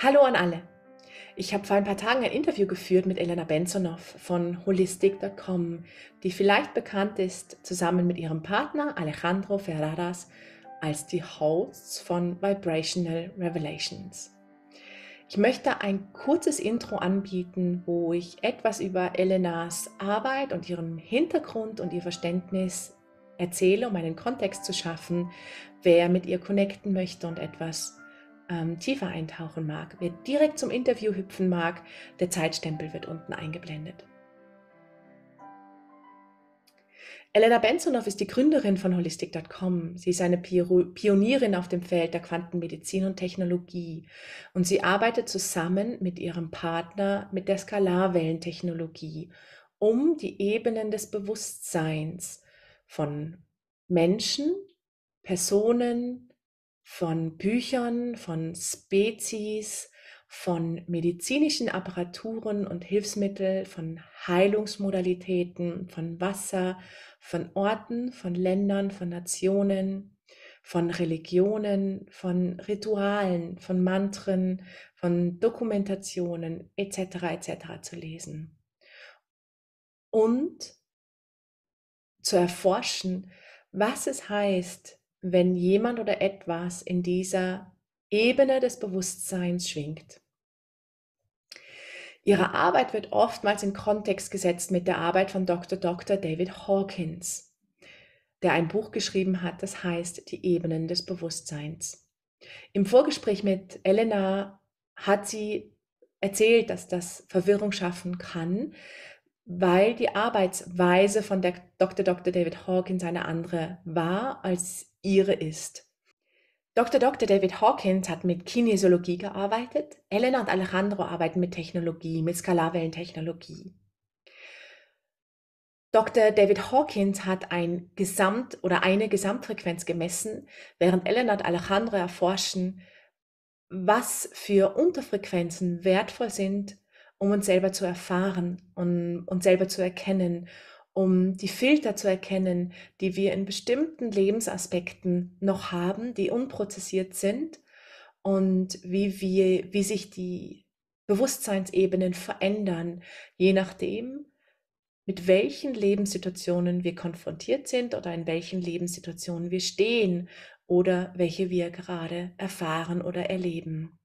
Hallo an alle. Ich habe vor ein paar Tagen ein Interview geführt mit Elena Bensonoff von holistic.com, die vielleicht bekannt ist zusammen mit ihrem Partner Alejandro Ferraras als die Hosts von Vibrational Revelations. Ich möchte ein kurzes Intro anbieten, wo ich etwas über Elenas Arbeit und ihren Hintergrund und ihr Verständnis erzähle, um einen Kontext zu schaffen, wer mit ihr connecten möchte und etwas tiefer eintauchen mag. Wer direkt zum Interview hüpfen mag, der Zeitstempel wird unten eingeblendet. Elena Bensonoff ist die Gründerin von holistic.com. Sie ist eine Pionierin auf dem Feld der Quantenmedizin und Technologie und sie arbeitet zusammen mit ihrem Partner mit der Skalarwellentechnologie, um die Ebenen des Bewusstseins von Menschen, Personen, von Büchern, von Spezies, von medizinischen Apparaturen und Hilfsmitteln, von Heilungsmodalitäten, von Wasser, von Orten, von Ländern, von Nationen, von Religionen, von Ritualen, von Mantren, von Dokumentationen etc. zu lesen. Und zu erforschen, was es heißt, wenn jemand oder etwas in dieser Ebene des Bewusstseins schwingt. Ihre Arbeit wird oftmals in Kontext gesetzt mit der Arbeit von Dr. David Hawkins, der ein Buch geschrieben hat, das heißt Die Ebenen des Bewusstseins. Im Vorgespräch mit Elena hat sie erzählt, dass das Verwirrung schaffen kann, weil die Arbeitsweise von der Dr. David Hawkins eine andere war, als ihre ist. Dr. David Hawkins hat mit Kinesiologie gearbeitet. Elena und Alejandro arbeiten mit Technologie, mit Skalarwellentechnologie. Dr. David Hawkins hat eine Gesamtfrequenz gemessen, während Elena und Alejandro erforschen, was für Unterfrequenzen wertvoll sind, um uns selber zu erfahren, um uns selber zu erkennen, um die Filter zu erkennen, die wir in bestimmten Lebensaspekten noch haben, die unprozessiert sind und wie sich die Bewusstseinsebenen verändern, je nachdem, mit welchen Lebenssituationen wir konfrontiert sind oder in welchen Lebenssituationen wir stehen oder welche wir gerade erfahren oder erleben.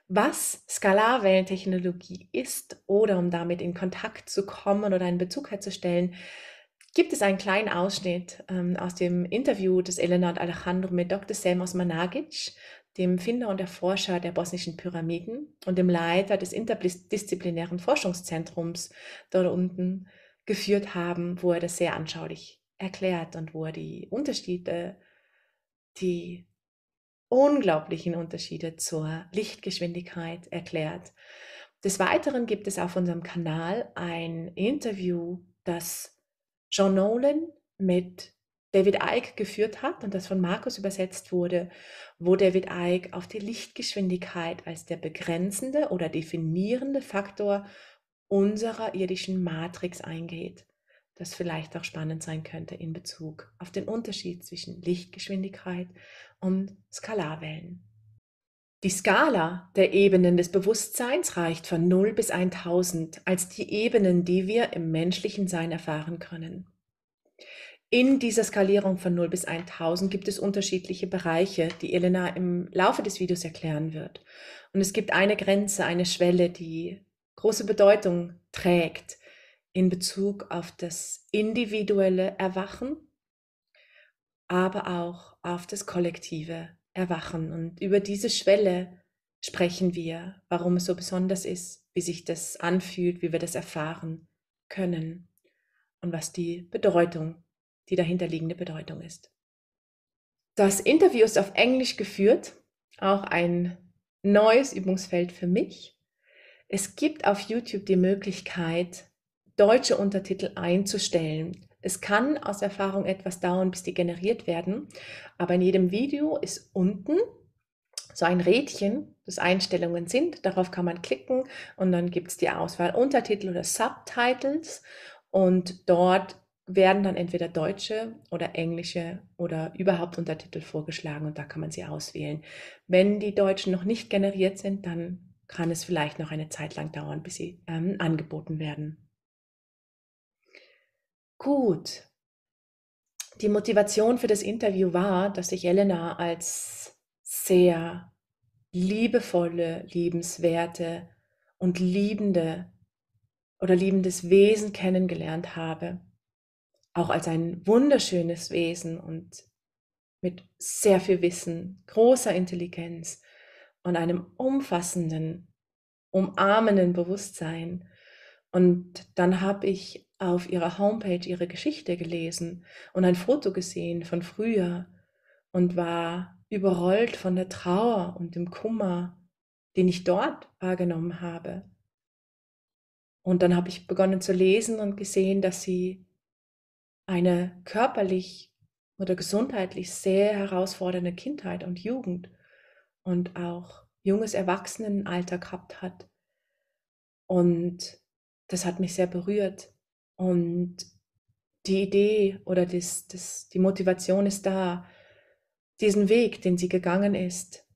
Was Skalarwellentechnologie ist oder um damit in Kontakt zu kommen oder einen Bezug herzustellen, gibt es einen kleinen Ausschnitt aus dem Interview des Elena und Alejandro mit Dr. Sam Osmanagic, dem Finder und Erforscher der bosnischen Pyramiden und dem Leiter des interdisziplinären Forschungszentrums dort unten geführt haben, wo er das sehr anschaulich erklärt und wo er die Unterschiede, die unglaublichen Unterschiede zur Lichtgeschwindigkeit erklärt. Des Weiteren gibt es auf unserem Kanal ein Interview, das John Nolan mit David Icke geführt hat und das von Markus übersetzt wurde, wo David Icke auf die Lichtgeschwindigkeit als der begrenzende oder definierende Faktor unserer irdischen Matrix eingeht, das vielleicht auch spannend sein könnte in Bezug auf den Unterschied zwischen Lichtgeschwindigkeit und Skalarwellen. Die Skala der Ebenen des Bewusstseins reicht von 0 bis 1000 als die Ebenen, die wir im menschlichen Sein erfahren können. In dieser Skalierung von 0 bis 1000 gibt es unterschiedliche Bereiche, die Elena im Laufe des Videos erklären wird. Und es gibt eine Grenze, eine Schwelle, die große Bedeutung trägt in Bezug auf das individuelle Erwachen, aber auch auf das kollektive Erwachen. Und über diese Schwelle sprechen wir, warum es so besonders ist, wie sich das anfühlt, wie wir das erfahren können und was die Bedeutung, die dahinterliegende Bedeutung ist. Das Interview ist auf Englisch geführt, auch ein neues Übungsfeld für mich. Es gibt auf YouTube die Möglichkeit, deutsche Untertitel einzustellen. Es kann aus Erfahrung etwas dauern, bis die generiert werden, aber in jedem Video ist unten so ein Rädchen, das Einstellungen sind. Darauf kann man klicken und dann gibt es die Auswahl Untertitel oder Subtitles und dort werden dann entweder deutsche oder englische oder überhaupt Untertitel vorgeschlagen und da kann man sie auswählen. Wenn die deutschen noch nicht generiert sind, dann kann es vielleicht noch eine Zeit lang dauern, bis sie angeboten werden. Gut, die Motivation für das Interview war, dass ich Elena als sehr liebevolle, liebenswerte und liebende oder liebendes Wesen kennengelernt habe. Auch als ein wunderschönes Wesen und mit sehr viel Wissen, großer Intelligenz und einem umfassenden, umarmenden Bewusstsein. Und dann habe ich auf ihrer Homepage ihre Geschichte gelesen und ein Foto gesehen von früher und war überrollt von der Trauer und dem Kummer, den ich dort wahrgenommen habe. Und dann habe ich begonnen zu lesen und gesehen, dass sie eine körperlich oder gesundheitlich sehr herausfordernde Kindheit und Jugend und auch junges Erwachsenenalter gehabt hat. Und das hat mich sehr berührt. Und die Idee oder die Motivation ist da, diesen Weg, den sie gegangen ist,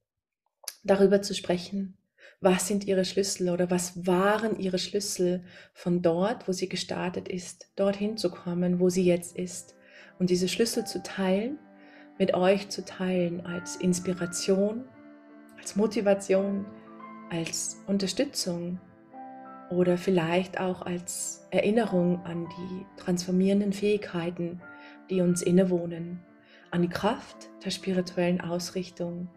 darüber zu sprechen. Was sind ihre Schlüssel oder was waren ihre Schlüssel von dort, wo sie gestartet ist, dorthin zu kommen, wo sie jetzt ist. Und diese Schlüssel zu teilen, mit euch zu teilen als Inspiration, als Motivation, als Unterstützung oder vielleicht auch als Erinnerung an die transformierenden Fähigkeiten, die uns innewohnen, an die Kraft der spirituellen Ausrichtung.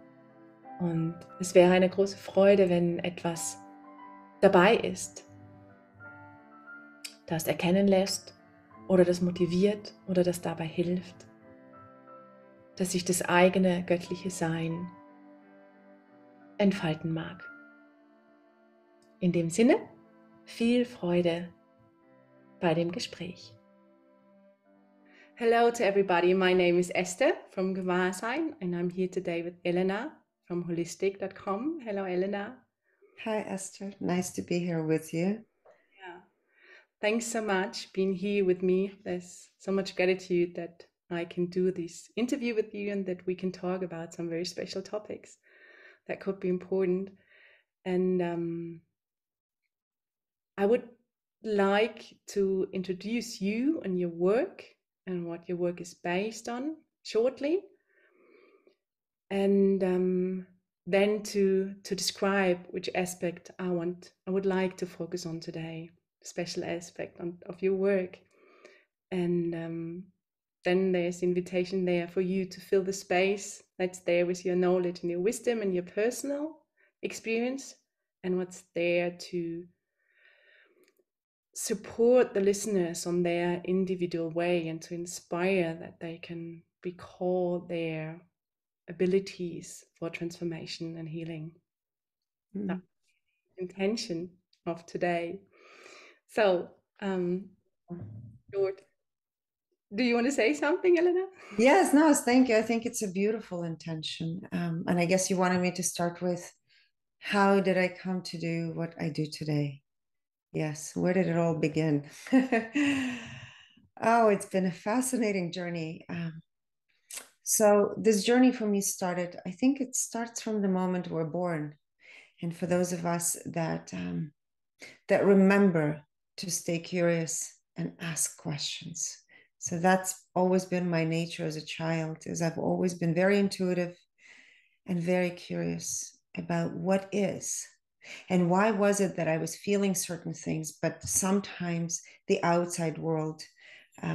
Und es wäre eine große Freude, wenn etwas dabei ist, das erkennen lässt oder das motiviert oder das dabei hilft, dass sich das eigene göttliche Sein entfalten mag. In dem Sinne, viel Freude bei dem Gespräch. Hello to everybody, my name is Esther from Bewusstseins and I'm here today with Elena from holistic.com. Hello Elena. Hi Esther, nice to be here with you. Yeah. Thanks so much being here with me. There's so much gratitude that I can do this interview with you and that we can talk about some very special topics that could be important. And I would like to introduce you and your work and what your work is based on shortly. And then to describe which aspect I would like to focus on today, special aspect of your work. And then there's invitation there for you to fill the space that's there with your knowledge and your wisdom and your personal experience, and what's there to support the listeners on their individual way and to inspire that they can recall their abilities for transformation and healing. That's the intention of today. So, George, do you want to say something, Elena? Yes, no, thank you. I think it's a beautiful intention. And I guess you wanted me to start with, how did I come to do what I do today? Yes, where did it all begin? Oh, it's been a fascinating journey. So this journey for me started, I think it starts from the moment we're born. And for those of us that that remember to stay curious and ask questions. So that's always been my nature as a child, is I've always been very intuitive and very curious about what is. And why was it that I was feeling certain things, but sometimes the outside world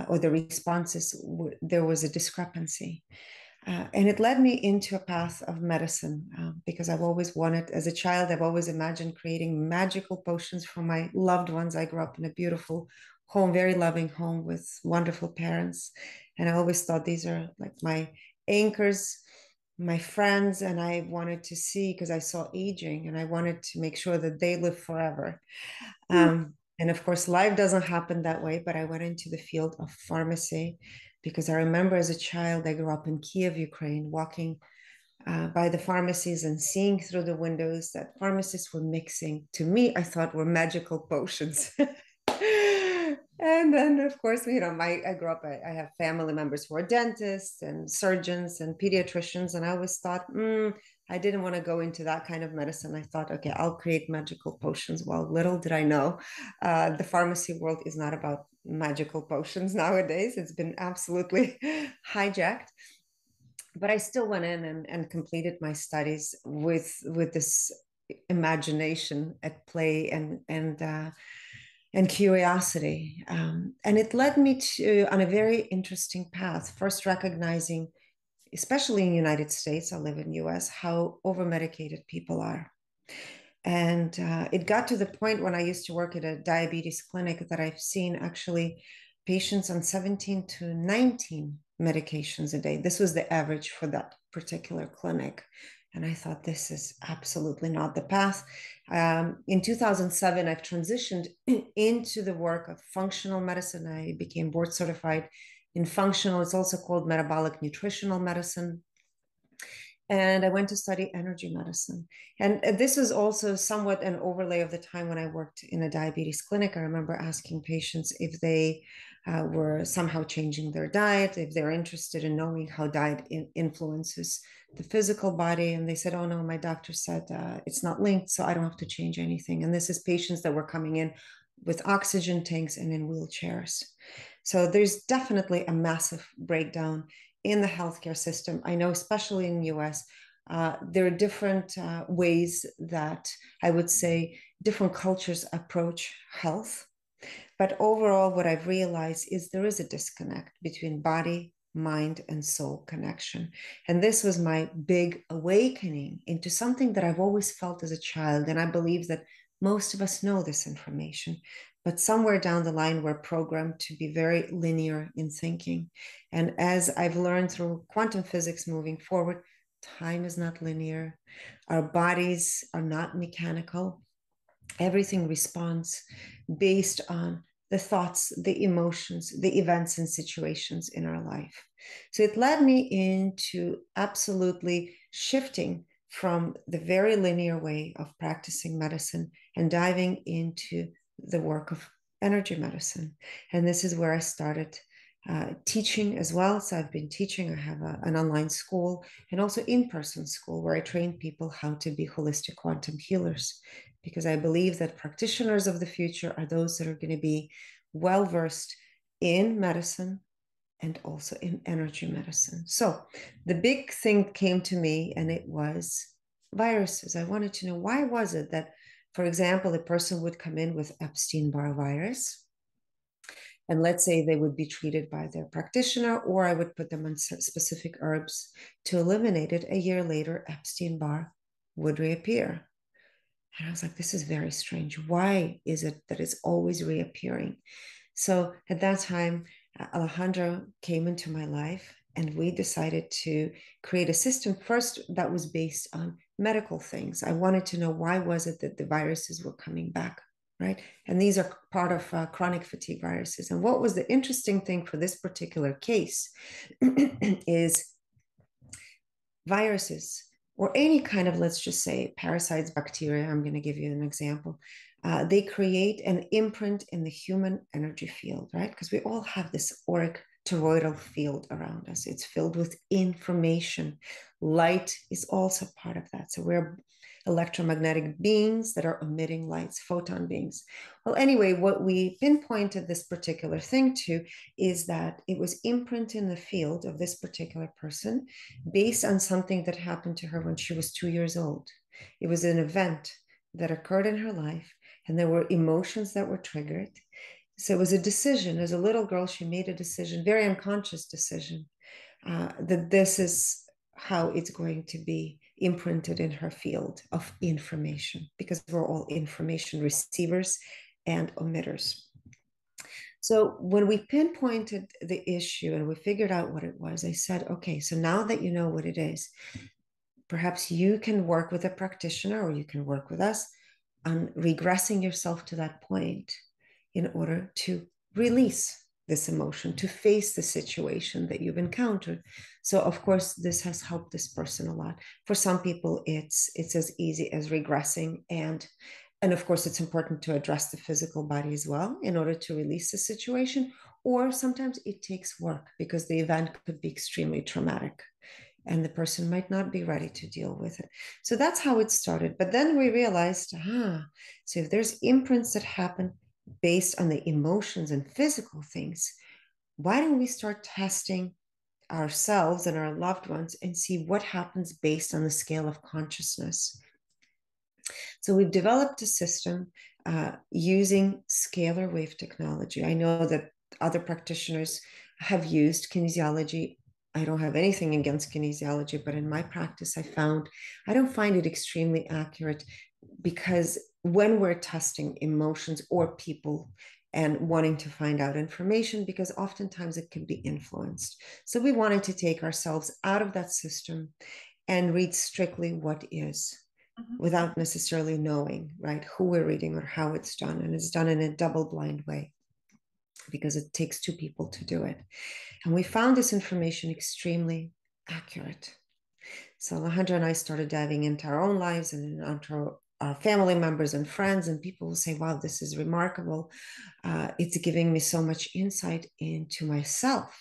or the responses, there was a discrepancy. And it led me into a path of medicine because I've always wanted, as a child, I've always imagined creating magical potions for my loved ones. I grew up in a beautiful home, very loving home with wonderful parents. And I always thought these are like my anchors, my friends. And I wanted to see, because I saw aging and I wanted to make sure that they live forever. And of course, life doesn't happen that way, but I went into the field of pharmacy because I remember as a child, I grew up in Kiev, Ukraine, walking by the pharmacies and seeing through the windows that pharmacists were mixing, to me, I thought were magical potions. And then, of course, I grew up, I have family members who are dentists and surgeons and pediatricians. And I always thought, I didn't want to go into that kind of medicine. I thought, okay, I'll create magical potions. Well, little did I know, the pharmacy world is not about magical potions nowadays. It's been absolutely hijacked. But I still went in and completed my studies with this imagination at play and curiosity. And it led me on a very interesting path, first recognizing, especially in the United States, I live in the US, how over-medicated people are. And it got to the point when I used to work at a diabetes clinic that I've seen actually patients on 17 to 19 medications a day. This was the average for that particular clinic. And I thought, this is absolutely not the path. In 2007, I've transitioned into the work of functional medicine. I became board certified in functional. It's also called metabolic nutritional medicine. And I went to study energy medicine. And this is also somewhat an overlay of the time when I worked in a diabetes clinic. I remember asking patients if they were somehow changing their diet, if they're interested in knowing how diet influences the physical body. And they said, oh, no, my doctor said it's not linked, so I don't have to change anything. And this is patients that were coming in with oxygen tanks and in wheelchairs. So there's definitely a massive breakdown in the healthcare system. I know, especially in the US, there are different ways that I would say different cultures approach health. But overall, what I've realized is there is a disconnect between body, mind, and soul connection. And this was my big awakening into something that I've always felt as a child. And I believe that most of us know this information, but somewhere down the line, we're programmed to be very linear in thinking. And as I've learned through quantum physics moving forward, time is not linear. Our bodies are not mechanical. Everything responds based on the thoughts, the emotions, the events and situations in our life. So it led me into absolutely shifting from the very linear way of practicing medicine and diving into the work of energy medicine. And this is where I started teaching as well. So I've been teaching. I have an online school and also in-person school where I train people how to be holistic quantum healers, because I believe that practitioners of the future are those that are going to be well-versed in medicine and also in energy medicine. So the big thing came to me, and it was viruses. I wanted to know, why was it that, for example, a person would come in with Epstein-Barr virus, and let's say they would be treated by their practitioner, or I would put them on specific herbs to eliminate it. A year later, Epstein-Barr would reappear. And I was like, this is very strange. Why is it that it's always reappearing? So at that time, Alejandro came into my life, and we decided to create a system first that was based on medical things. I wanted to know, why was it that the viruses were coming back, right? And these are part of chronic fatigue viruses. And what was the interesting thing for this particular case is viruses, or any kind of, let's just say, parasites, bacteria, I'm going to give you an example. They create an imprint in the human energy field, right? Because we all have this auric toroidal field around us. It's filled with information. Light is also part of that. So we're electromagnetic beings that are emitting lights, photon beings. Well, anyway, what we pinpointed this particular thing to is that it was imprinted in the field of this particular person based on something that happened to her when she was 2 years old. It was an event that occurred in her life, and there were emotions that were triggered. So it was a decision. As a little girl, she made a decision, very unconscious decision, that this is how it's going to be imprinted in her field of information, because we're all information receivers and emitters. So when we pinpointed the issue and we figured out what it was, I said, okay, so now that you know what it is, perhaps you can work with a practitioner, or you can work with us on regressing yourself to that point in order to release this emotion, to face the situation that you've encountered. So of course, this has helped this person a lot. For some people, it's as easy as regressing and And of course, it's important to address the physical body as well in order to release the situation. Or sometimes it takes work because the event could be extremely traumatic and the person might not be ready to deal with it. So that's how it started. But then we realized, so if there's imprints that happen based on the emotions and physical things, why don't we start testing ourselves and our loved ones and see what happens based on the scale of consciousness? So we've developed a system using scalar wave technology. I know that other practitioners have used kinesiology. I don't have anything against kinesiology, but in my practice, I don't find it extremely accurate because when we're testing emotions or people and wanting to find out information, because oftentimes it can be influenced. So we wanted to take ourselves out of that system and read strictly what is, without necessarily knowing, right, who we're reading or how it's done. And it's done in a double-blind way because it takes two people to do it. And we found this information extremely accurate. So Alejandra and I started diving into our own lives and into our family members and friends, and people will say, wow, this is remarkable. It's giving me so much insight into myself.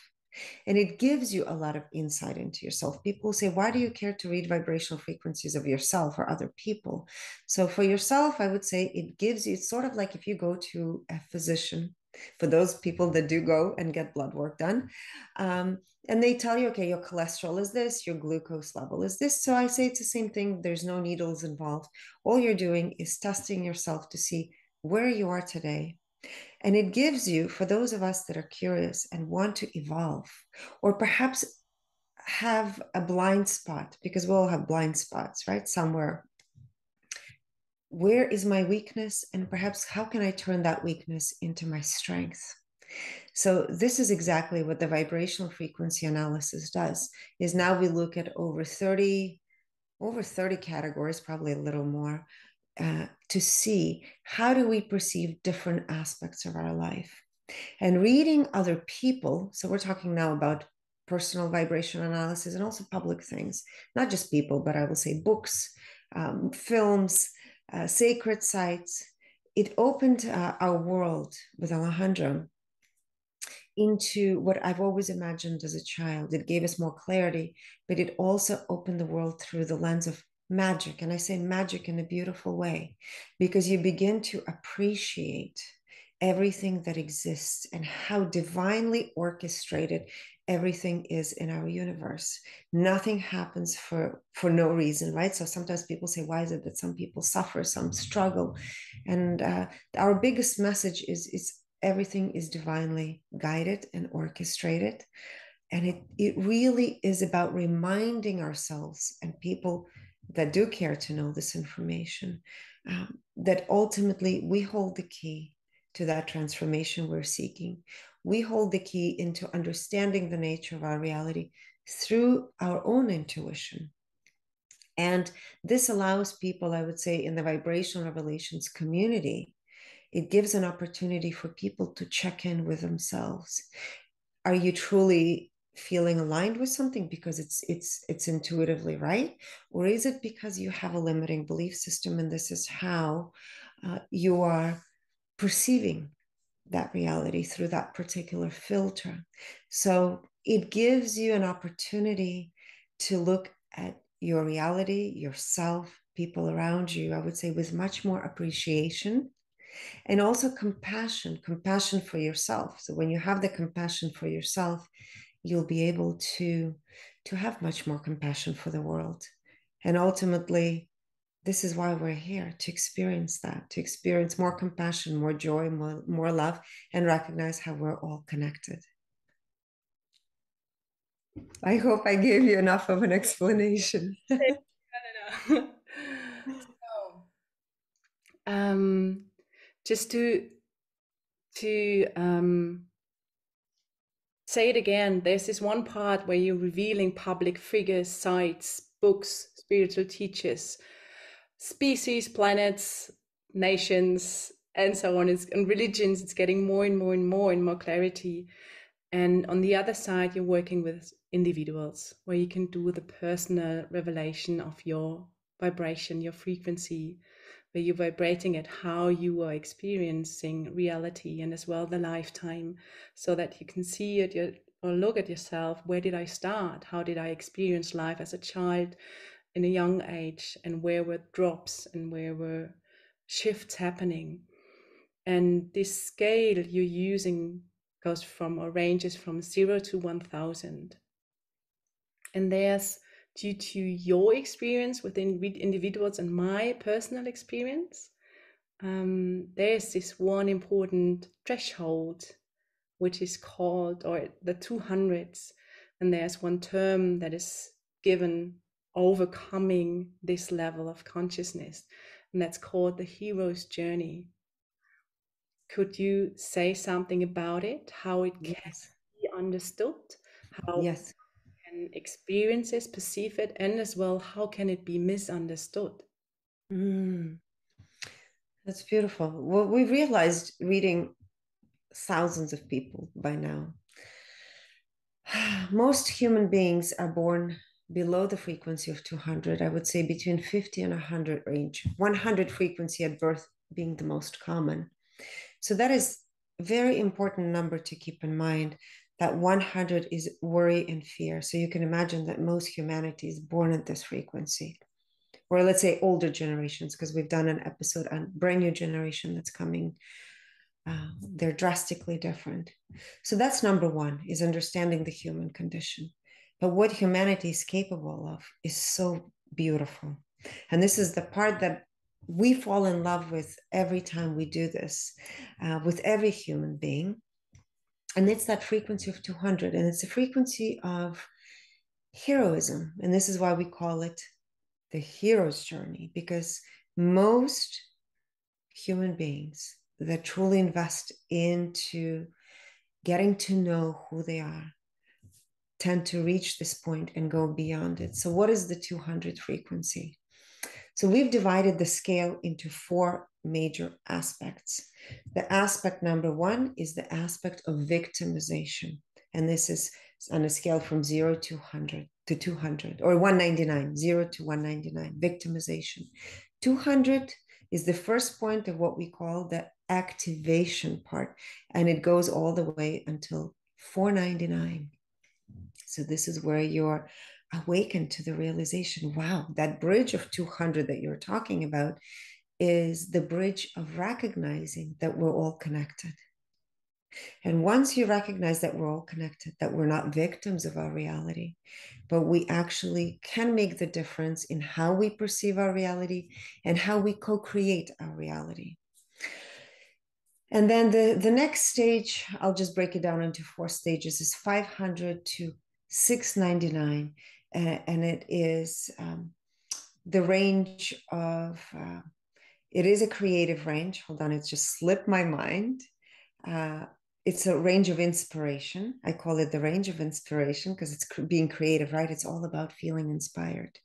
And it gives you a lot of insight into yourself. People say, why do you care to read vibrational frequencies of yourself or other people? So for yourself, I would say it gives you, it's sort of like if you go to a physician, for those people that do go and get blood work done, and they tell you, okay, your cholesterol is this, your glucose level is this. So I say it's the same thing. There's no needles involved. All you're doing is testing yourself to see where you are today. And it gives you, for those of us that are curious and want to evolve, or perhaps have a blind spot, because we all have blind spots, right? Somewhere. Where is my weakness? And perhaps how can I turn that weakness into my strength? So this is exactly what the vibrational frequency analysis does, is now we look at over 30 categories, probably a little more, to see how do we perceive different aspects of our life. And reading other people, so we're talking now about personal vibration analysis and also public things, not just people, but I will say books, films, sacred sites. It opened our world with Alejandra into what I've always imagined as a child. It gave us more clarity, but it also opened the world through the lens of magic. And I say magic in a beautiful way, because you begin to appreciate everything that exists and how divinely orchestrated everything is in our universe. Nothing happens for no reason, right? So sometimes people say, why is it that some people suffer, some struggle? And our biggest message is everything is divinely guided and orchestrated. And it really is about reminding ourselves and people that do care to know this information, that ultimately we hold the key to that transformation we're seeking. We hold the key into understanding the nature of our reality through our own intuition. And this allows people, I would say, in the vibrational revelations community, it gives an opportunity for people to check in with themselves. Are you truly feeling aligned with something because it's intuitively right? Or is it because you have a limiting belief system and this is how you are perceiving that reality through that particular filter? So it gives you an opportunity to look at your reality, yourself, people around you, I would say, with much more appreciation and also compassion for yourself. So when you have the compassion for yourself, you'll be able to have much more compassion for the world. And ultimately, this is why we're here, to experience that, to experience more compassion, more joy, more love, and recognize how we're all connected. I hope I gave you enough of an explanation. No. So, just to say it again, there's this one part where you're revealing public figures, sites, books, spiritual teachers, species, planets, nations, and so on. And religions, it's getting more and more and more and more clarity. And on the other side, you're working with individuals where you can do the personal revelation of your vibration, your frequency, where you're vibrating at how you are experiencing reality and as well the lifetime, so that you can see it or look at yourself. Where did I start? How did I experience life as a child in a young age? And where were drops and where were shifts happening? And this scale you're using goes from, or ranges from 0 to 1000. And there's, due to your experience within individuals and my personal experience, there's this one important threshold, which is called, or the 200s. And there's one term that is given overcoming this level of consciousness, and that's called the hero's journey. Could you say something about it, how it can Yes. be understood, how Yes. can experiences perceive it, and as well, how can it be misunderstood? That's beautiful. Well, we realized reading thousands of people by now, most human beings are born below the frequency of 200. I would say between 50 and 100 range, 100 frequency at birth being the most common. So that is a very important number to keep in mind, that 100 is worry and fear. So you can imagine that most humanity is born at this frequency, or let's say older generations, because we've done an episode on brand new generation that's coming. They're drastically different. So that's number one, is understanding the human condition. But what humanity is capable of is so beautiful. And this is the part that we fall in love with every time we do this, with every human being. And it's that frequency of 200. And it's a frequency of heroism. And this is why we call it the hero's journey, because most human beings that truly invest into getting to know who they are tend to reach this point and go beyond it. So what is the 200 frequency? So we've divided the scale into four major aspects. The aspect number one is the aspect of victimization. And this is on a scale from 0 to 100 to 200, or 199, 0 to 199, victimization. 200 is the first point of what we call the activation part, and it goes all the way until 499. So this is where you're awakened to the realization, wow, that bridge of 200 that you're talking about is the bridge of recognizing that we're all connected. And once you recognize that we're all connected, that we're not victims of our reality, but we actually can make the difference in how we perceive our reality and how we co-create our reality. And then the next stage, I'll just break it down into four stages, is 500 to 699. And it is the range of, it is a creative range. Hold on, it's just slipped my mind. It's a range of inspiration. I call it the range of inspiration because it's being creative, right? It's all about feeling inspired.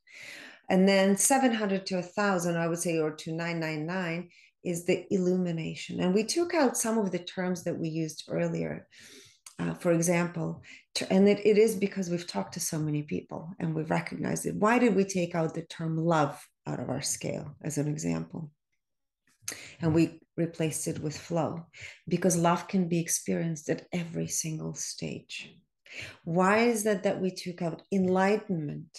And then 700 to 1,000, I would say, or to 999 is the illumination. And we took out some of the terms that we used earlier. For example, and it is because we've talked to so many people and we've recognized it. Why did we take out the term love out of our scale as an example? And we replaced it with flow, because love can be experienced at every single stage. Why is that we took out enlightenment?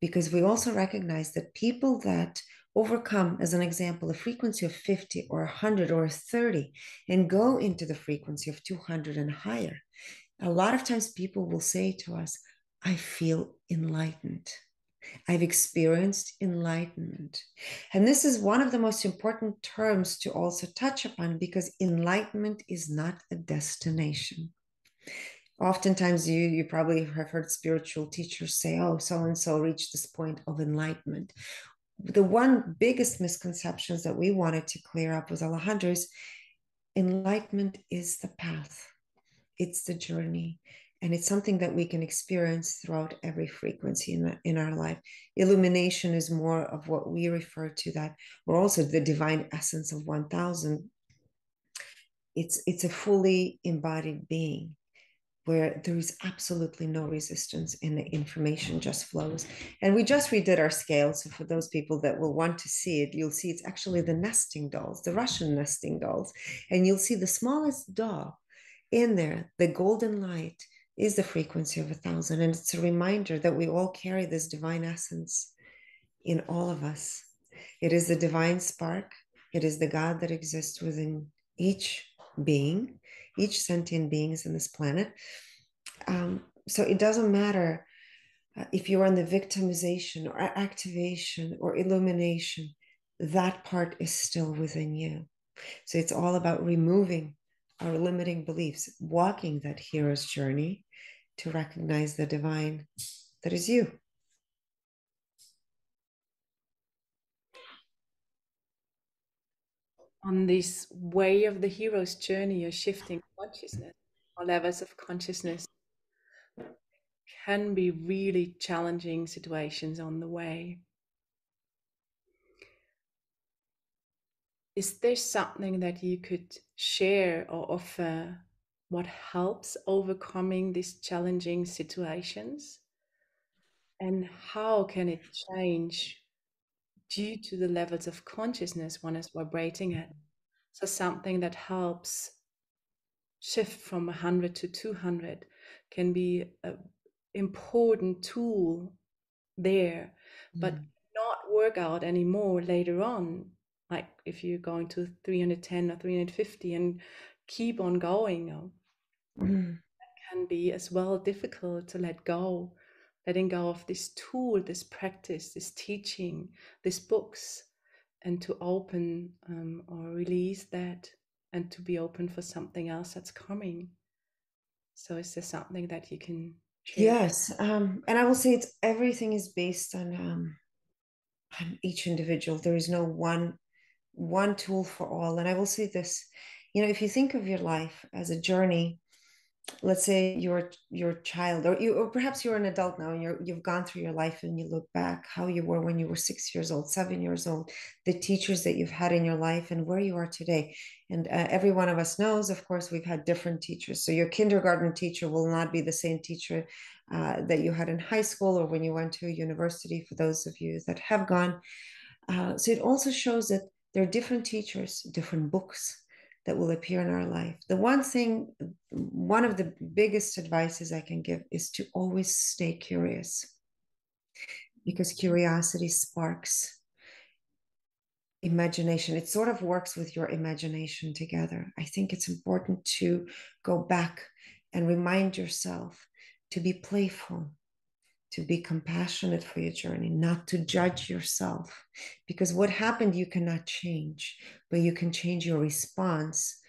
Because we also recognize that people that overcome, as an example, a frequency of 50 or 100 or 30 and go into the frequency of 200 and higher, a lot of times people will say to us, I feel enlightened. I've experienced enlightenment. And this is one of the most important terms to also touch upon, because enlightenment is not a destination. Oftentimes you probably have heard spiritual teachers say, oh, so-and-so reached this point of enlightenment. The one biggest misconceptions that we wanted to clear up with Alejandro is enlightenment is the path. It's the journey. And it's something that we can experience throughout every frequency in our life. Illumination is more of what we refer to that, or also the divine essence of 1000. It's a fully embodied being. where there is absolutely no resistance and the information just flows. And we just redid our scale. So for those people that will want to see it, you'll see it's actually the nesting dolls, the Russian nesting dolls. And you'll see the smallest doll in there, the golden light is the frequency of 1,000. And it's a reminder that we all carry this divine essence in all of us. It is the divine spark. It is the God that exists within each being, each sentient beings in this planet. So it doesn't matter if you're on the victimization or activation or illumination, that part is still within you. So it's all about removing our limiting beliefs, walking that hero's journey to recognize the divine that is you. On this way of the hero's journey, you're shifting consciousness or levels of consciousness. Can be really challenging situations on the way. Is there something that you could share or offer what helps overcoming these challenging situations? And how can it change due to the levels of consciousness one is vibrating at? So something that helps shift from 100 to 200 can be an important tool there, but not work out anymore later on. Like if you're going to 310 or 350 and keep on going, that can be as well difficult to let go, letting go of this tool, this practice, this teaching, these books, and to open or release that and to be open for something else that's coming. So is there something that you can share? Yes. And I will say it's everything is based on each individual. There is no one tool for all. And I will say this, if you think of your life as a journey, let's say you're a child, or perhaps you're an adult now, and you've gone through your life and you look back how you were when you were 6 years old, 7 years old, the teachers that you've had in your life and where you are today. And every one of us knows, of course, we've had different teachers. So your kindergarten teacher will not be the same teacher that you had in high school or when you went to a university, for those of you that have gone. So it also shows that there are different teachers, different books that will appear in our life. One of the biggest advices I can give is to always stay curious, because curiosity sparks imagination. It sort of works with your imagination together. I think it's important to go back and remind yourself to be playful, to be compassionate for your journey, not to judge yourself, because what happened you cannot change, but you can change your response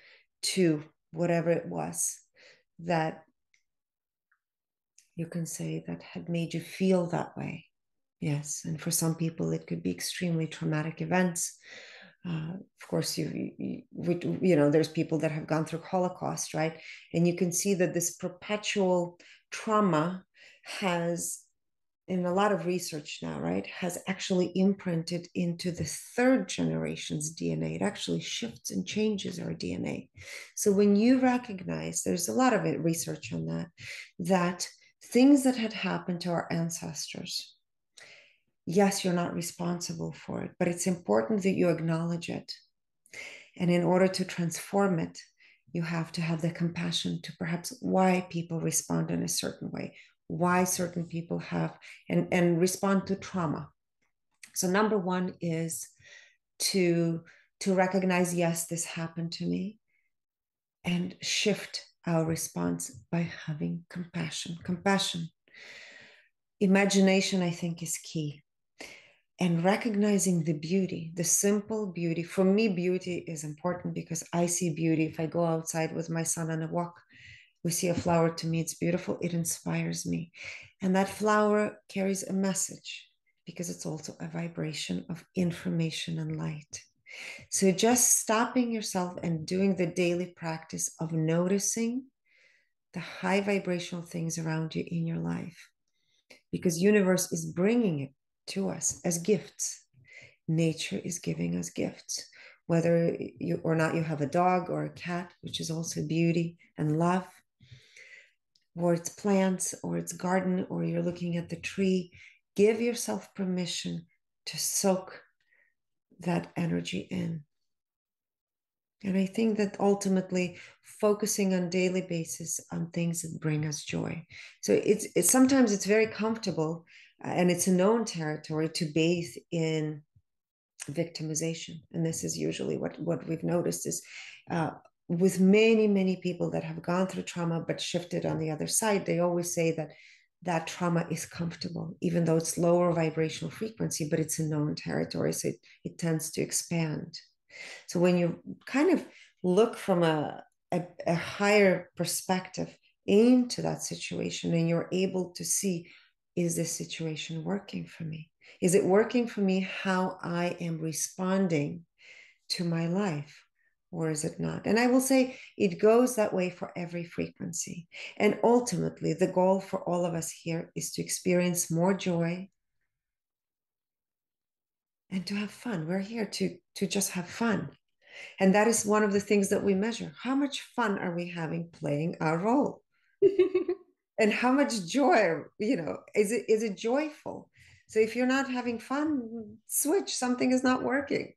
to whatever it was that you can say that had made you feel that way. Yes, and for some people it could be extremely traumatic events. Of course, there's people that have gone through Holocaust, right? And you can see that this perpetual trauma has, in a lot of research now, right, has actually imprinted into the third generation's DNA. It actually shifts and changes our DNA. So when you recognize, there's a lot of research on that things that had happened to our ancestors, yes, you're not responsible for it, but it's important that you acknowledge it. And in order to transform it, you have to have the compassion to perhaps why people respond in a certain way, why certain people have and respond to trauma. So number one is to recognize, yes, this happened to me, and shift our response by having compassion. Imagination, I think, is key. And recognizing the beauty, the simple beauty. For me, beauty is important because I see beauty. If I go outside with my son on a walk, we see a flower, to me, it's beautiful. It inspires me. And that flower carries a message because it's also a vibration of information and light. So just stopping yourself and doing the daily practice of noticing the high vibrational things around you in your life, because universe is bringing it to us as gifts. Nature is giving us gifts, whether you or not you have a dog or a cat, which is also beauty and love. or it's plants, or it's garden, or you're looking at the tree, give yourself permission to soak that energy in. And I think that ultimately focusing on daily basis on things that bring us joy. So it's sometimes it's very comfortable and it's a known territory to bathe in victimization. And this is usually what we've noticed is with many people that have gone through trauma but shifted on the other side, they always say that that trauma is comfortable, even though it's lower vibrational frequency, but it's a known territory. So it tends to expand. So when you kind of look from a higher perspective into that situation and you're able to see, is this situation working for me? Is it working for me how I am responding to my life? Or is it not? And I will say it goes that way for every frequency. And ultimately, the goal for all of us here is to experience more joy and to have fun. We're here to just have fun. And that is one of the things that we measure. How much fun are we having playing our role? And how much joy, is it joyful? So if you're not having fun, switch, something is not working.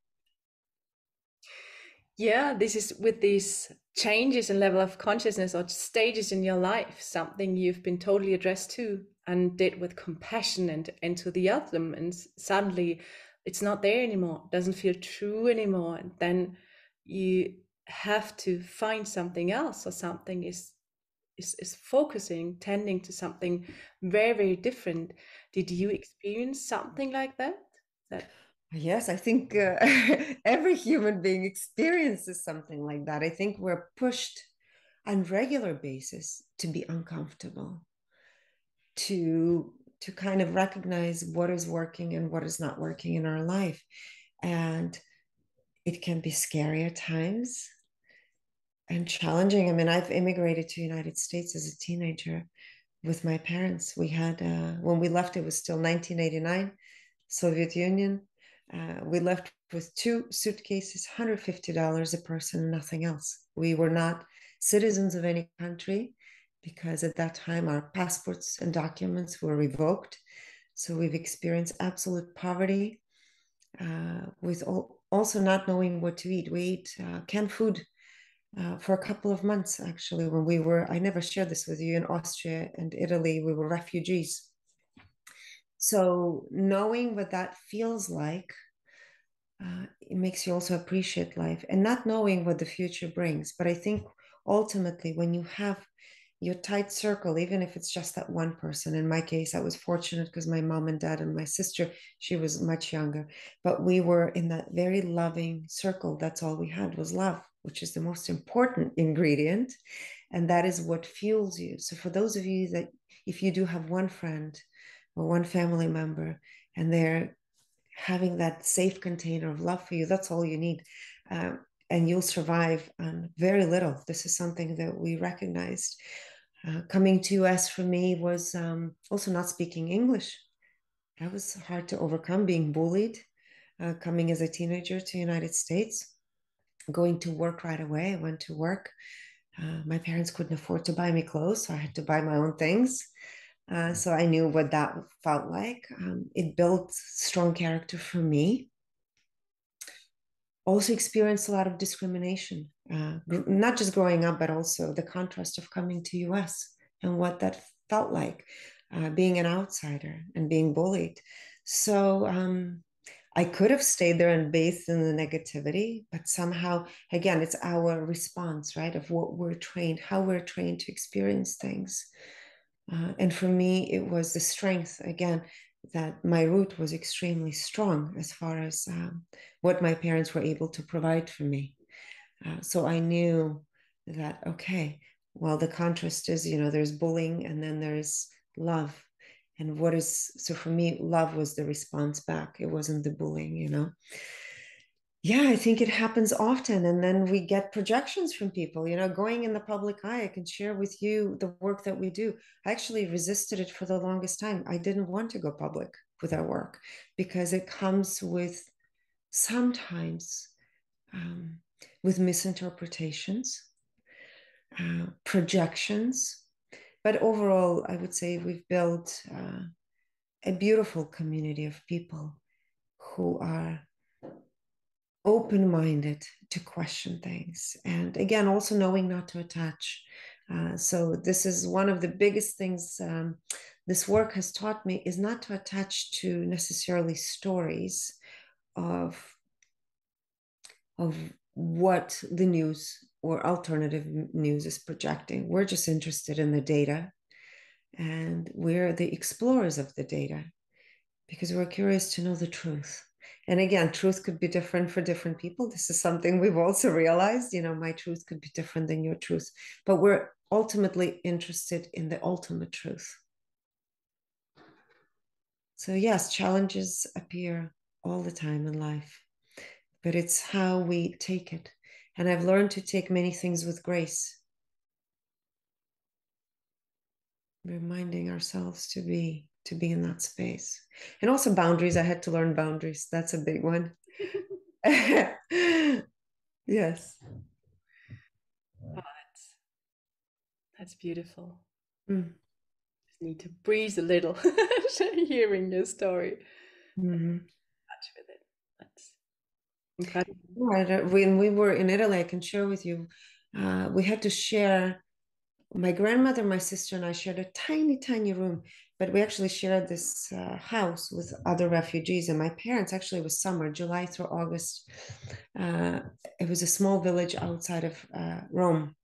Yeah, this is with these changes in level of consciousness or stages in your life, something you've been totally addressed to and did with compassion and to the other, and suddenly it's not there anymore, doesn't feel true anymore, and then you have to find something else, or something is focusing, tending to something very different. Did you experience something like that? That Yes, I think every human being experiences something like that. I think we're pushed on regular basis to be uncomfortable, to kind of recognize what is working and what is not working in our life. And it can be scary at times and challenging. I mean, I've immigrated to the United States as a teenager with my parents. We had, when we left, it was still 1989, Soviet Union. We left with 2 suitcases, $150 a person, nothing else. We were not citizens of any country because at that time our passports and documents were revoked. So we've experienced absolute poverty with also not knowing what to eat. We ate canned food for a couple of months, actually, when we were, I never shared this with you, in Austria and Italy, we were refugees. So knowing what that feels like, it makes you also appreciate life, and not knowing what the future brings. But I think ultimately, when you have your tight circle, even if it's just that one person, in my case, I was fortunate because my mom and dad and my sister, she was much younger, but we were in that very loving circle. That's all we had was love, which is the most important ingredient. And that is what fuels you. So for those of you that, if you do have one friend or one family member and they're having that safe container of love for you, that's all you need. And you'll survive on very little. This is something that we recognized. Coming to US for me was also not speaking English. That was hard to overcome, being bullied, coming as a teenager to the United States, going to work right away. I went to work. My parents couldn't afford to buy me clothes, so I had to buy my own things. So I knew what that felt like. It built strong character for me. Also experienced a lot of discrimination, not just growing up, but also the contrast of coming to US and what that felt like, being an outsider and being bullied. So I could have stayed there and bathed in the negativity, but somehow, again, it's our response, right, of what we're trained, how we're trained to experience things. And for me, it was the strength, again, that my root was extremely strong as far as what my parents were able to provide for me. So I knew that, okay, well, the contrast is, there's bullying and then there's love. And so for me, love was the response back. It wasn't the bullying. Yeah, I think it happens often. And then we get projections from people, going in the public eye. I can share with you the work that we do. I actually resisted it for the longest time. I didn't want to go public with our work because it comes with sometimes with misinterpretations, projections, But overall, I would say we've built a beautiful community of people who are open-minded to question things, and again, also knowing not to attach. So this is one of the biggest things this work has taught me, is not to attach to necessarily stories of what the news or alternative news is projecting. We're just interested in the data, and we're the explorers of the data because we're curious to know the truth. And again, truth could be different for different people. This is something we've also realized. My truth could be different than your truth, but we're ultimately interested in the ultimate truth. So yes, challenges appear all the time in life, but it's how we take it. And I've learned to take many things with grace, reminding ourselves to be in that space. And also boundaries. I had to learn boundaries. That's a big one. Yes. Oh, that's beautiful. Mm. Just need to breathe a little hearing your story. Mm-hmm. Touch with it. That's incredible. When we were in Italy, I can share with you, we had to share, my grandmother, my sister, and I shared a tiny, tiny room, but we actually shared this house with other refugees. And my parents, actually, it was summer, July through August. It was a small village outside of Rome.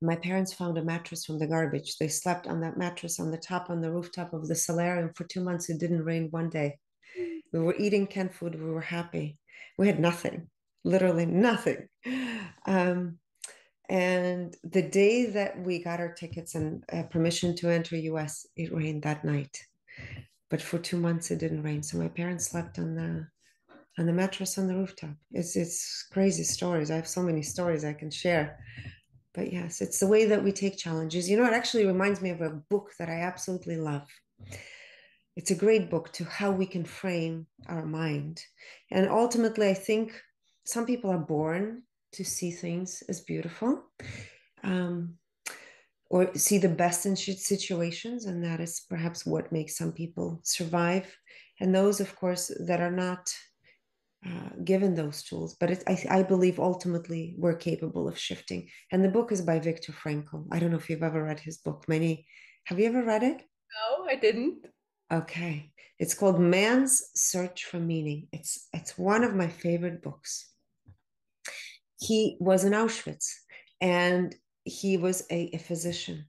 My parents found a mattress from the garbage. They slept on that mattress on the rooftop of the solarium for 2 months. It didn't rain one day. We were eating canned food. We were happy. We had nothing, literally nothing. And the day that we got our tickets and permission to enter US, it rained that night. But for 2 months, it didn't rain. So my parents slept on the mattress on the rooftop. It's crazy stories. I have so many stories I can share. But yes, it's the way that we take challenges. It actually reminds me of a book that I absolutely love. It's a great book to how we can frame our mind. And ultimately, I think some people are born to see things as beautiful, or see the best in situations. And that is perhaps what makes some people survive. And those, of course, that are not given those tools. But I believe ultimately we're capable of shifting. And the book is by Viktor Frankl. I don't know if you've ever read his book. Have you ever read it? No, I didn't. Okay. It's called Man's Search for Meaning. It's one of my favorite books. He was in Auschwitz, and he was a physician.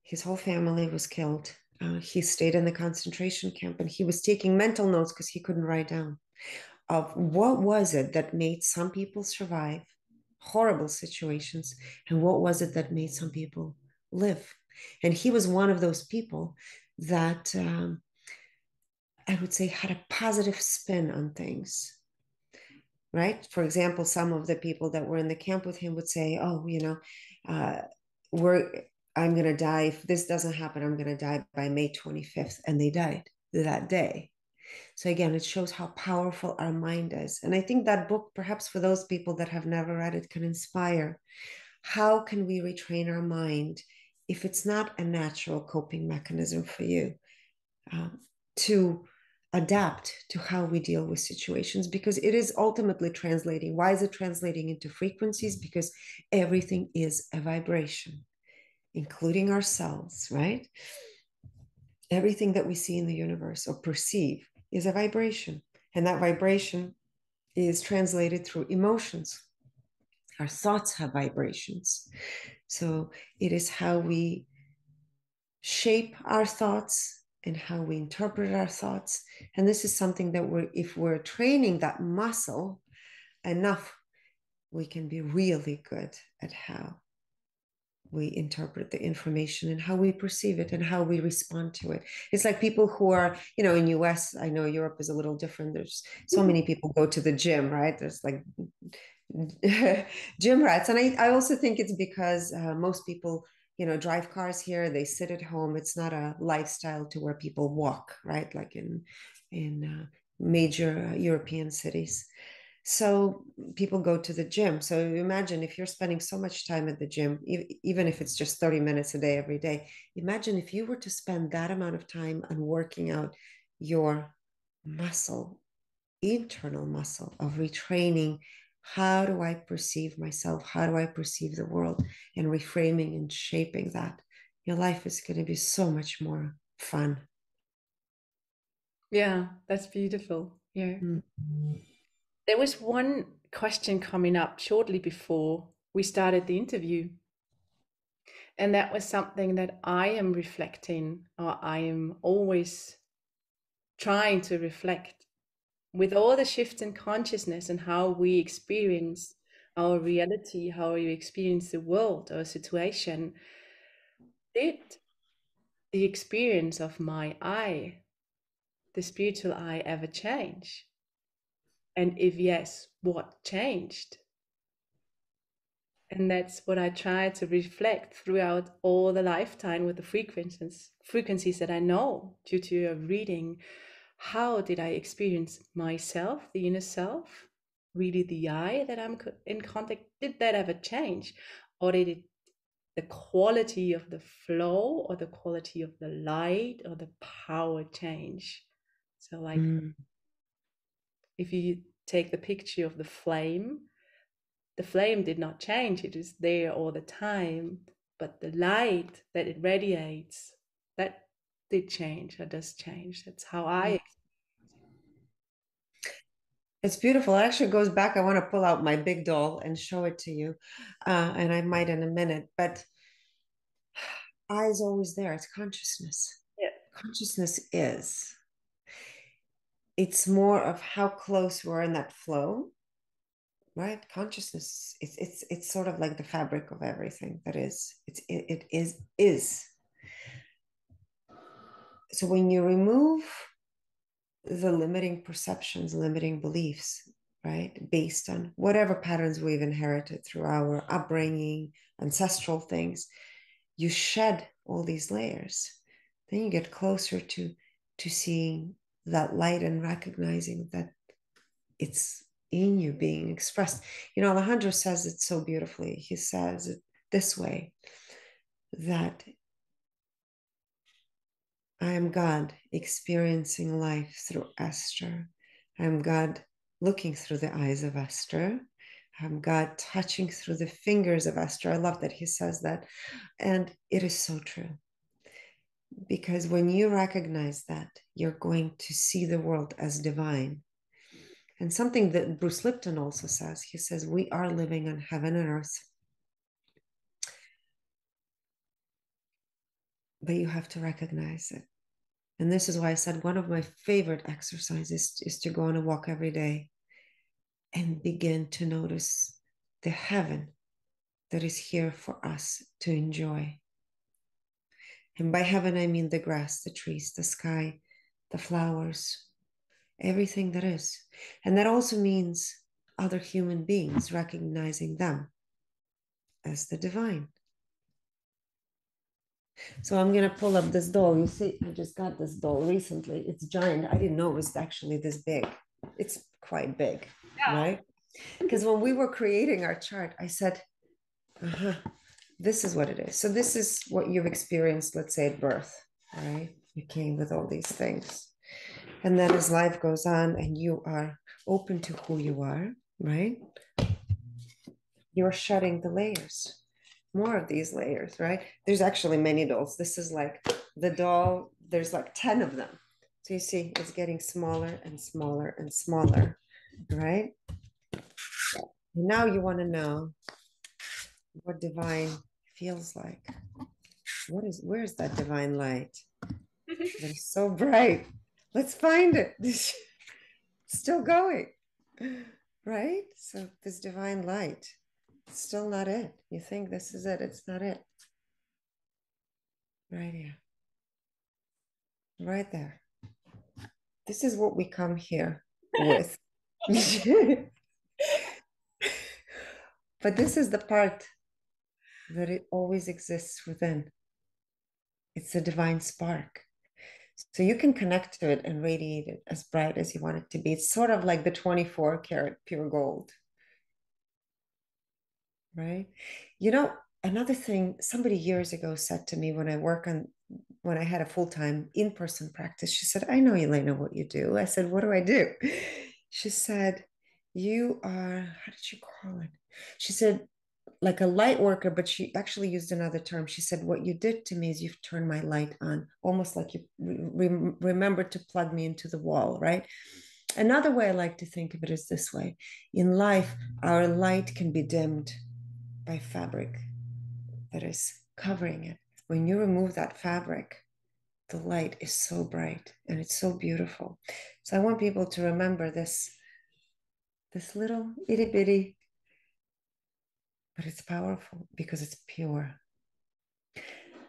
His whole family was killed. He stayed in the concentration camp, and he was taking mental notes because he couldn't write down of what was it that made some people survive horrible situations, and what was it that made some people live. And he was one of those people that I would say had a positive spin on things, right? For example, some of the people that were in the camp with him would say, oh, uh, I'm going to die. If this doesn't happen, I'm going to die by May 25th. And they died that day. So again, it shows how powerful our mind is. And I think that book, perhaps for those people that have never read it, can inspire. How can we retrain our mind if it's not a natural coping mechanism for you, to adapt to how we deal with situations? Because it is ultimately translating. Why is it translating into frequencies? Because everything is a vibration, including ourselves, right? Everything that we see in the universe or perceive is a vibration. And that vibration is translated through emotions. Our thoughts have vibrations. So it is how we shape our thoughts and how we interpret our thoughts. And this is something that if we're training that muscle enough, we can be really good at how we interpret the information and how we perceive it and how we respond to it. It's like people who are, in US, I know Europe is a little different. There's so many people go to the gym, right? There's like gym rats. And I also think it's because most people, drive cars here, they sit at home. It's not a lifestyle to where people walk, right? Like in major European cities. So people go to the gym. So imagine if you're spending so much time at the gym, even if it's just 30 minutes a day, every day, imagine if you were to spend that amount of time on working out your muscle, internal muscle of retraining. How do I perceive myself? How do I perceive the world? And reframing and shaping that. Your life is going to be so much more fun. Yeah, that's beautiful. Yeah. Mm. There was one question coming up shortly before we started the interview. And that was something that I am reflecting, or I am always trying to reflect with all the shifts in consciousness and how we experience our reality, how we experience the world or situation. Did the experience of my I, the spiritual I, ever change? And if yes, what changed? And that's what I try to reflect throughout all the lifetime with the frequencies that I know due to your reading. How did I experience myself, the inner self, really the I that I'm in contact? Did that ever change? Or did it, the quality of the flow or the quality of the light or the power change? So like Mm. if you take the picture of the flame did not change, it is there all the time, but the light that it radiates, that did change, that does change. That's how I. It's beautiful. It actually goes back. I want to pull out my big doll and show it to you. And I might in a minute, but I is always there. It's consciousness. Yeah. Consciousness is. It's more of how close we're in that flow, right? Consciousness, it's sort of like the fabric of everything that is. It is. So when you remove the limiting perceptions, limiting beliefs, right? Based on whatever patterns we've inherited through our upbringing, ancestral things, you shed all these layers. Then you get closer to seeing that light and recognizing that it's in you being expressed. You know, Alejandro says it so beautifully. He says it this way, that I am God experiencing life through Esther. I'm God looking through the eyes of Esther. I'm God touching through the fingers of Esther. I love that he says that. And it is so true. Because when you recognize that, you're going to see the world as divine. And something that Bruce Lipton also says, he says, we are living on heaven and earth, but you have to recognize it. And this is why I said one of my favorite exercises is to go on a walk every day and begin to notice the heaven that is here for us to enjoy. And by heaven, I mean the grass, the trees, the sky, the flowers, everything that is. And that also means other human beings, recognizing them as the divine. So I'm going to pull up this doll. You see, I just got this doll recently. It's giant. I didn't know it was actually this big. It's quite big, right? Because when we were creating our chart, I said, this is what it is. So this is what you've experienced, let's say at birth, right? You came with all these things. And then as life goes on and you are open to who you are, right? You're shedding the layers, more of these layers, right? There's actually many dolls. This is like the doll, there's like 10 of them. So you see, it's getting smaller and smaller and smaller, right? And now you want to know what divine feels like. Where's that divine light? That is so bright. Let's find it. It's still going, right? So this divine light, it's still not it. You think this is it. It's not it. Right here. Right there. This is what we come here with. But this is the part that it always exists within. It's a divine spark. So you can connect to it and radiate it as bright as you want it to be. It's sort of like the 24 karat pure gold, right? You know, another thing somebody years ago said to me when I had a full-time in-person practice, she said, I know, Elena, what you do. I said, what do I do? She said, you are, how did she call it? She said, like a light worker, but she actually used another term. She said, what you did to me is you've turned my light on, almost like you remembered to plug me into the wall, right? Another way I like to think of it is this way. In life, our light can be dimmed by fabric that is covering it. When you remove that fabric, the light is so bright and it's so beautiful. So I want people to remember this little itty bitty, but it's powerful because it's pure.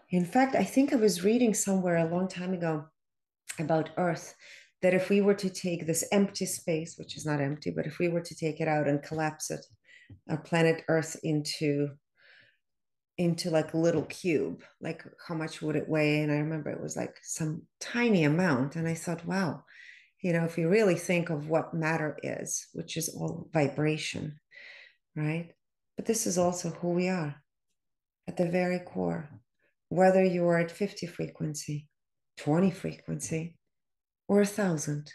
In fact, I think I was reading somewhere a long time ago about Earth, that if we were to take this empty space, which is not empty, but if we were to take it out and collapse it, our planet Earth into like a little cube, like how much would it weigh? And I remember it was like some tiny amount. And I thought, wow, if you really think of what matter is, which is all vibration, right? But this is also who we are at the very core, whether you are at 50 frequency, 20 frequency, or 1,000.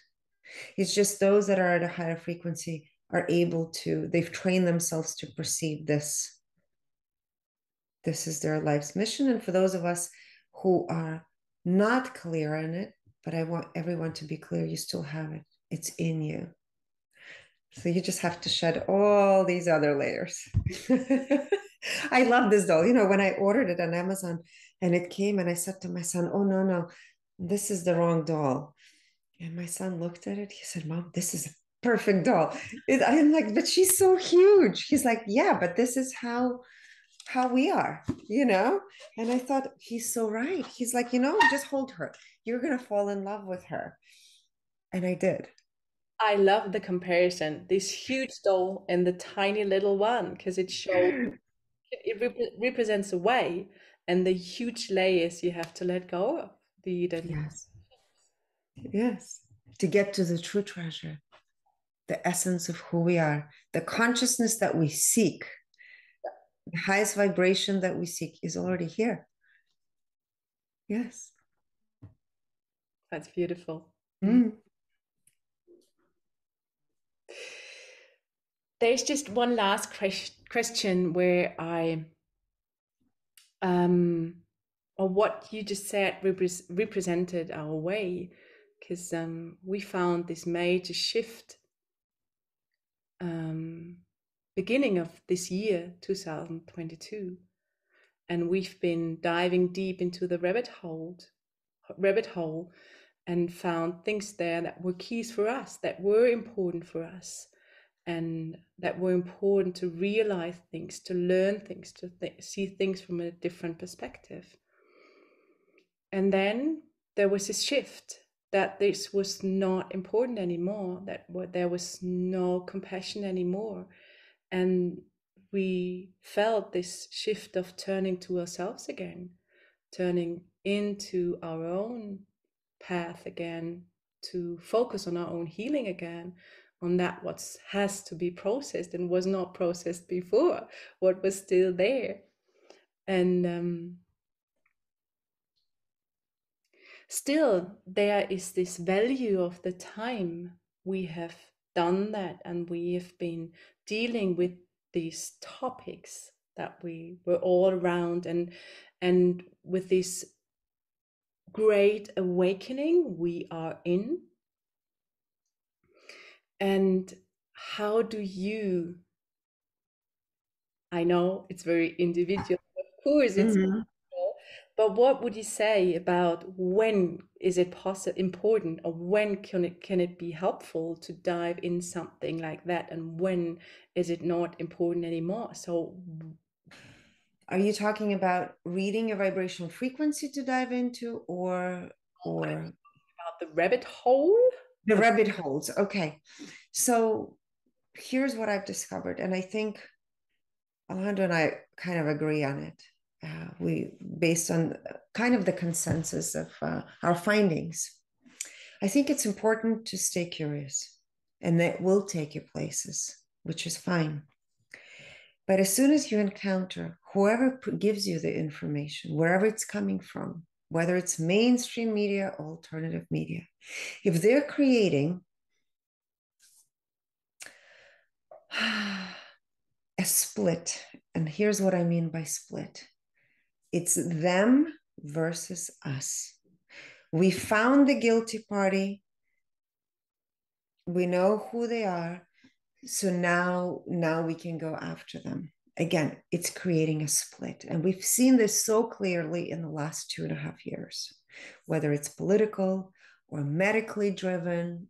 It's just those that are at a higher frequency are able to, they've trained themselves to perceive this. This is their life's mission. And for those of us who are not clear on it, but I want everyone to be clear, you still have it. It's in you. So you just have to shed all these other layers. I love this doll. When I ordered it on Amazon and it came and I said to my son, oh, no, no, this is the wrong doll. And my son looked at it. He said, Mom, this is a perfect doll. I'm like, but she's so huge. He's like, yeah, but this is how we are, And I thought, he's so right. He's like, just hold her. You're going to fall in love with her. And I did. I love the comparison, this huge doll and the tiny little one, because it shows represents a way and the huge layers you have to let go of the identity. Yes. Yes. To get to the true treasure, the essence of who we are, the consciousness that we seek, the highest vibration that we seek is already here. Yes. That's beautiful. Mm. There's just one last question where or what you just said represented our way, because we found this major shift beginning of this year 2022, and we've been diving deep into the rabbit hole and found things there that were keys for us, that were important for us, and that were important to realize things, to learn things, to see things from a different perspective. And then there was this shift that this was not important anymore, that there was no compassion anymore. And we felt this shift of turning to ourselves again, turning into our own path again, to focus on our own healing again, on that what has to be processed and was not processed before, what was still there. And still there is this value of the time we have done that, and we have been dealing with these topics that we were all around, and with this great awakening we are in. And how do you, I know it's very individual, of course it's individual, but what would you say about when is it important, or when can it be helpful to dive in something like that, and when is it not important anymore? So Are you talking about reading a vibrational frequency to dive into, or about the rabbit hole? the rabbit holes? Okay. So here's what I've discovered, and I think Alejandro and I kind of agree on it. based on kind of the consensus of our findings. I think it's important to stay curious, and that will take you places, which is fine. But as soon as you encounter whoever gives you the information, wherever it's coming from, whether it's mainstream media or alternative media, if they're creating a split, and here's what I mean by split, it's them versus us. We found the guilty party. We know who they are. So now we can go after them. Again, it's creating a split. And we've seen this so clearly in the last 2.5 years, whether it's political or medically driven.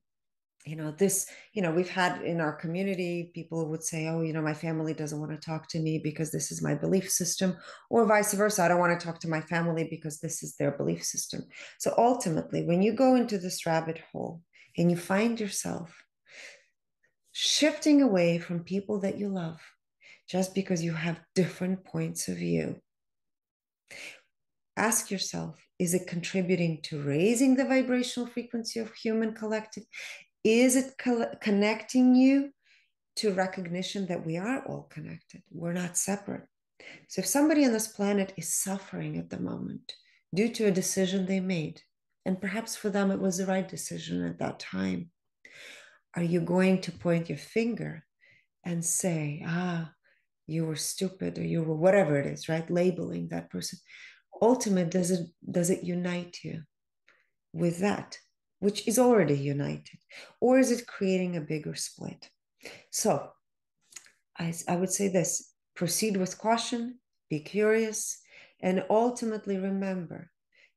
We've had in our community, people would say, oh, my family doesn't want to talk to me because this is my belief system, or vice versa. I don't want to talk to my family because this is their belief system. So ultimately, when you go into this rabbit hole and you find yourself shifting away from people that you love just because you have different points of view, ask yourself, is it contributing to raising the vibrational frequency of human collective? Is it connecting you to recognition that we are all connected? We're not separate. So if somebody on this planet is suffering at the moment due to a decision they made, and perhaps for them it was the right decision at that time, are you going to point your finger and say, you were stupid, or you were whatever it is, right? Labeling that person. Ultimately, does it unite you with that, which is already united? Or is it creating a bigger split? So I would say this: proceed with caution, be curious, and ultimately remember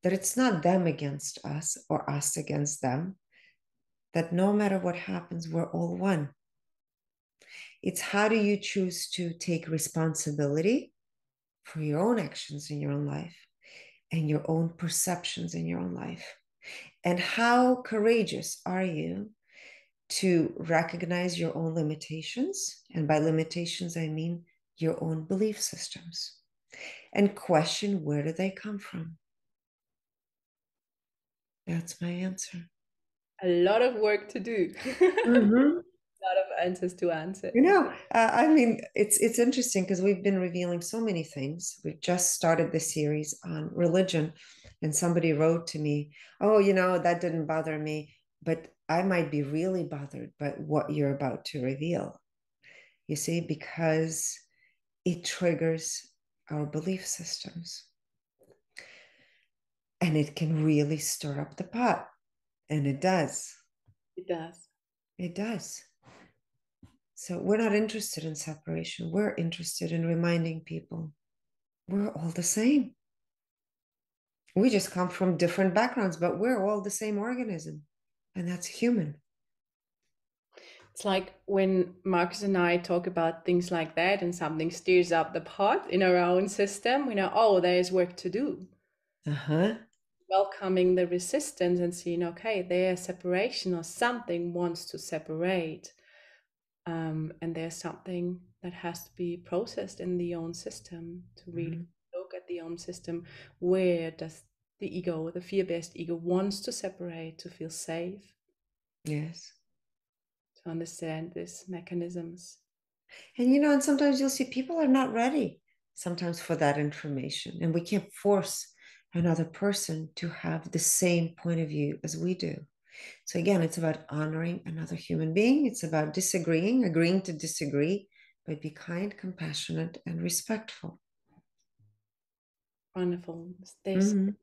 that it's not them against us or us against them, that no matter what happens, we're all one. It's how do you choose to take responsibility for your own actions in your own life and your own perceptions in your own life? And how courageous are you to recognize your own limitations? And by limitations, I mean your own belief systems, and question, where do they come from? That's my answer. A lot of work to do. Mm-hmm. A lot of answers to answer. It's interesting because we've been revealing so many things. We've just started the series on religion, and somebody wrote to me, oh, that didn't bother me, but I might be really bothered by what you're about to reveal. You see, because it triggers our belief systems, and it can really stir up the pot. And it does. It does. It does. So we're not interested in separation. We're interested in reminding people we're all the same. We just come from different backgrounds, but we're all the same organism, and that's human. It's like when Marcus and I talk about things like that and something stirs up the pot in our own system, we know, oh, there's work to do. Uh-huh. Welcoming the resistance and seeing, okay, there's separation, or something wants to separate. And there's something that has to be processed in the own system to really look at the own system. Where does the ego, the fear-based ego, wants to separate to feel safe? Yes. To understand these mechanisms. And sometimes you'll see people are not ready sometimes for that information, and we can't force another person to have the same point of view as we do. So again, it's about honoring another human being. It's about disagreeing, agreeing to disagree, but be kind, compassionate, and respectful. Wonderful. Is there something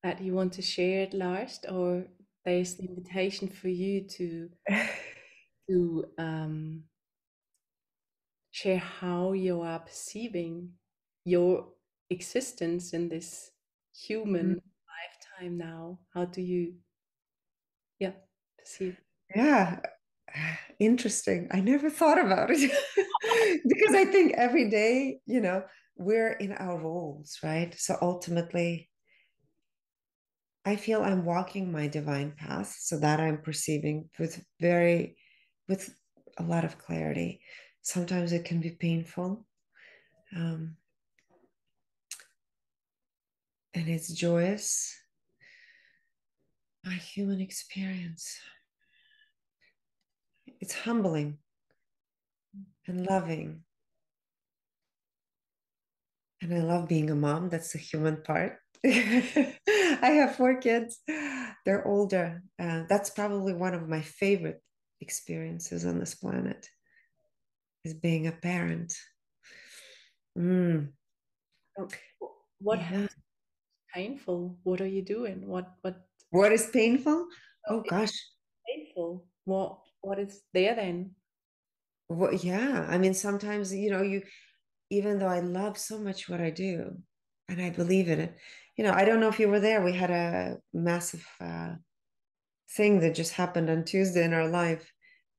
that you want to share at last, or there's the invitation for you to share how you are perceiving your existence in this human lifetime now? How do you perceive? Yeah, interesting. I never thought about it because I think every day, we're in our roles, right? So ultimately, I feel I'm walking my divine path, so that I'm perceiving with a lot of clarity. Sometimes it can be painful. and it's joyous. My human experience. It's humbling and loving. And I love being a mom. That's the human part. I have 4 kids. They're older. That's probably one of my favorite experiences on this planet is being a parent. Mm, Oh, what yeah. happens painful? What are you doing? What What is painful? oh, Oh it's gosh. painful. What is there then? What, yeah. I mean, sometimes, even though I love so much what I do and I believe in it, I don't know if you were there. We had a massive thing that just happened on Tuesday in our life.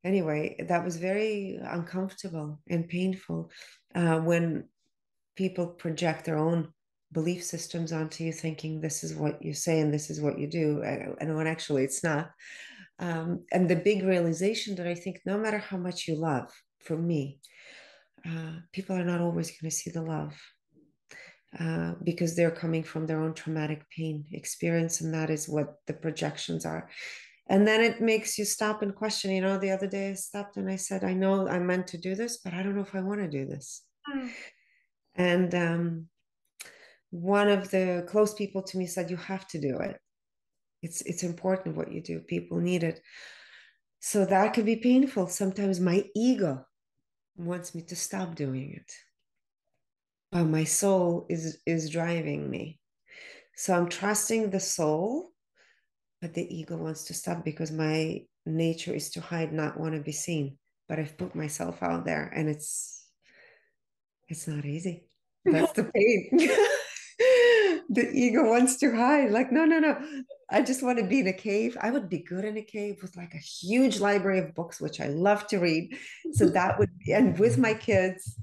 Anyway, that was very uncomfortable and painful when people project their own belief systems onto you, thinking this is what you say and this is what you do, and when actually it's not. And the big realization that I think no matter how much you love, for me, people are not always going to see the love. Because they're coming from their own traumatic pain experience, and that is what the projections are. And then it makes you stop and question. The other day I stopped and I said, I know I'm meant to do this, but I don't know if I want to do this. Mm. And one of the close people to me said, you have to do it. It's important what you do. People need it. So that could be painful. Sometimes my ego wants me to stop doing it, but my soul is driving me. So I'm trusting the soul, but the ego wants to stop because my nature is to hide, not want to be seen. But I've put myself out there, and it's not easy. That's the pain. The ego wants to hide. Like, no, no, no. I just want to be in a cave. I would be good in a cave with like a huge library of books, which I love to read. So that would be, and with my kids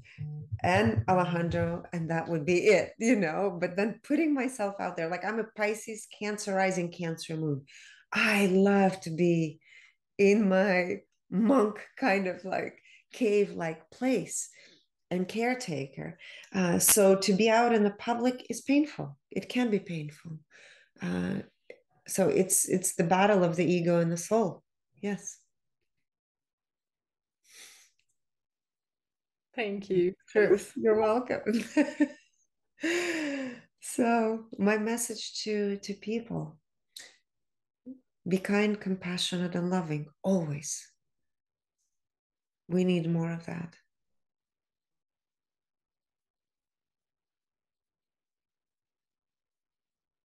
and Alejandro, and that would be it. But then putting myself out there, like I'm a Pisces, Cancer rising, Cancer moon. I love to be in my monk kind of like cave like place and caretaker. So to be out in the public is painful. It can be painful. Uh, so it's the battle of the ego and the soul. Yes. Thank you. Truth. You're welcome. So my message to people: be kind, compassionate, and loving always. We need more of that.